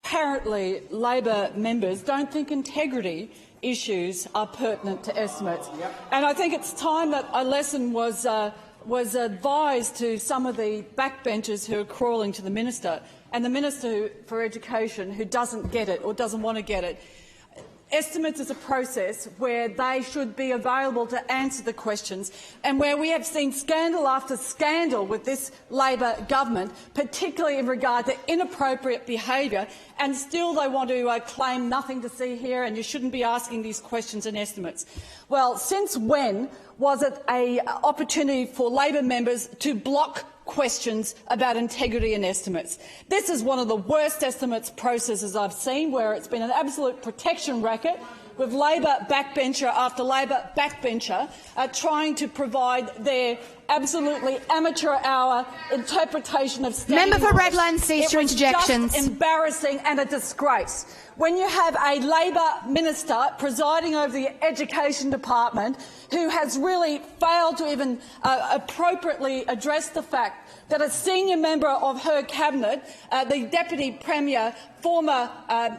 apparently Labor members don't think integrity issues are pertinent to estimates. And I think it's time that a lesson was advised to some of the backbenchers who are crawling to the minister, and the Minister for Education who doesn't get it or doesn't want to get it. Estimates is a process where they should be available to answer the questions, and where we have seen scandal after scandal with this Labor government, particularly in regard to inappropriate behaviour, and still they want to claim nothing to see here and you shouldn't be asking these questions and estimates. Well, since when was it an opportunity for Labor members to block questions about integrity and estimates? This is one of the worst estimates processes I've seen, where it's been an absolute protection racket with Labor backbencher after Labor backbencher trying to provide their absolutely amateur hour interpretation of standing Member for orders. Redlands, cease your interjections. Just embarrassing and a disgrace. When you have a Labor minister presiding over the Education Department who has really failed to even appropriately address the fact that a senior member of her cabinet, the Deputy Premier, former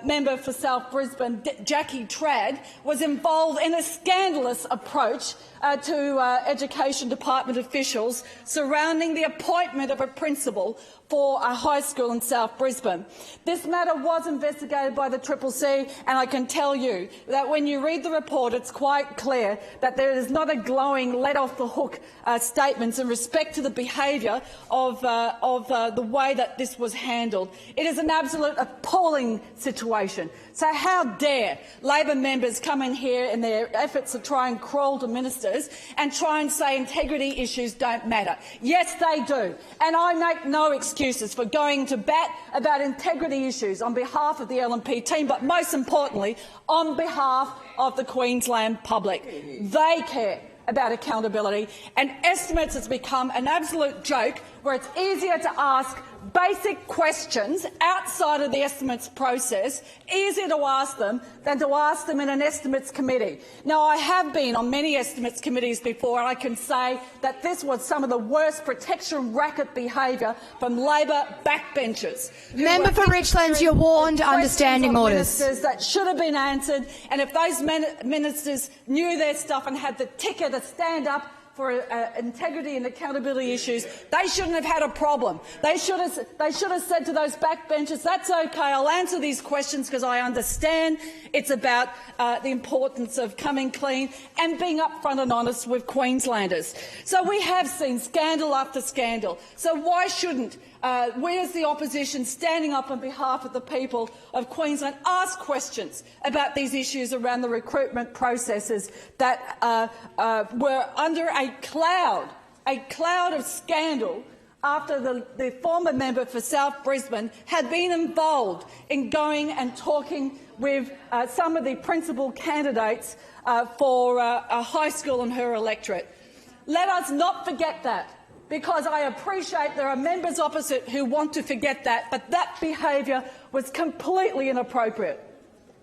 member for South Brisbane, Jackie Trad, was involved in a scandalous approach to Education Department officials surrounding the appointment of a principal for a high school in South Brisbane. This matter was investigated by the CCC, and I can tell you that when you read the report, it's quite clear that there is not a glowing let-off-the-hook statements in respect to the behaviour of the way that this was handled. It is an absolute appalling situation. So how dare Labor members come in here in their efforts to try and crawl to ministers and try and say integrity issues don't matter. Yes, they do. And I make no excuses for going to bat about integrity issues on behalf of the LNP team, but most importantly, on behalf of the Queensland public. They care about accountability, and estimates has become an absolute joke where it's easier to ask basic questions outside of the estimates process, easier to ask them than to ask them in an estimates committee. Now, I have been on many estimates committees before, and I can say that this was some of the worst protection racket behaviour from Labor backbenchers. Member for Richlands, you're warned. Understanding orders. That should have been answered, and if those ministers knew their stuff and had the ticker to stand up for integrity and accountability issues, they shouldn't have had a problem. They should have said to those backbenchers, that's okay, I'll answer these questions because I understand it's about the importance of coming clean and being upfront and honest with Queenslanders. So we have seen scandal after scandal. So why shouldn't we as the opposition, standing up on behalf of the people of Queensland, ask questions about these issues around the recruitment processes that were under a cloud of scandal after the former member for South Brisbane had been involved in going and talking with some of the principal candidates for a high school in her electorate. Let us not forget that, because I appreciate there are members opposite who want to forget that, but that behaviour was completely inappropriate.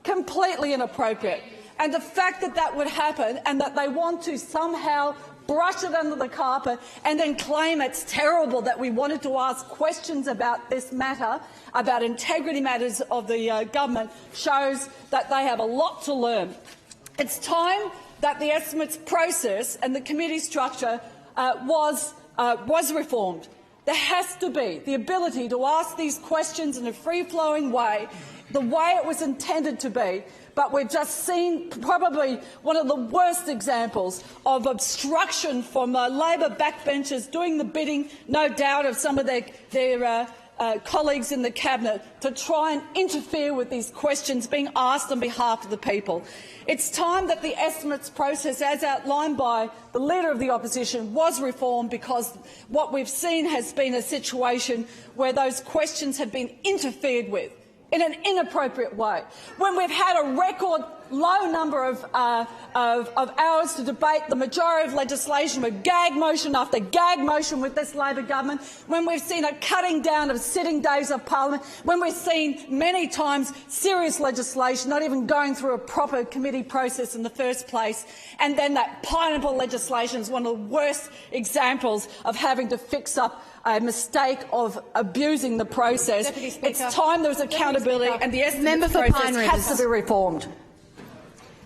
Completely inappropriate. And the fact that that would happen and that they want to somehow brush it under the carpet and then claim it's terrible that we wanted to ask questions about this matter, about integrity matters of the government, shows that they have a lot to learn. It's time that the estimates process and the committee structure was reformed. There has to be the ability to ask these questions in a free-flowing way, the way it was intended to be, but we've just seen probably one of the worst examples of obstruction from Labor backbenchers doing the bidding, no doubt, of some of their colleagues in the Cabinet to try and interfere with these questions being asked on behalf of the people. It's time that the estimates process, as outlined by the Leader of the Opposition, was reformed, because what we've seen has been a situation where those questions have been interfered with in an inappropriate way. When we've had a record low number of hours to debate the majority of legislation with gag motion after gag motion with this Labor government, when we've seen a cutting down of sitting days of parliament, when we've seen many times serious legislation not even going through a proper committee process in the first place, and then that pineapple legislation is one of the worst examples of having to fix up a mistake of abusing the process. Deputy Speaker. It's time there was accountability, and the Member estimates for Pine process has Rivers. to be reformed.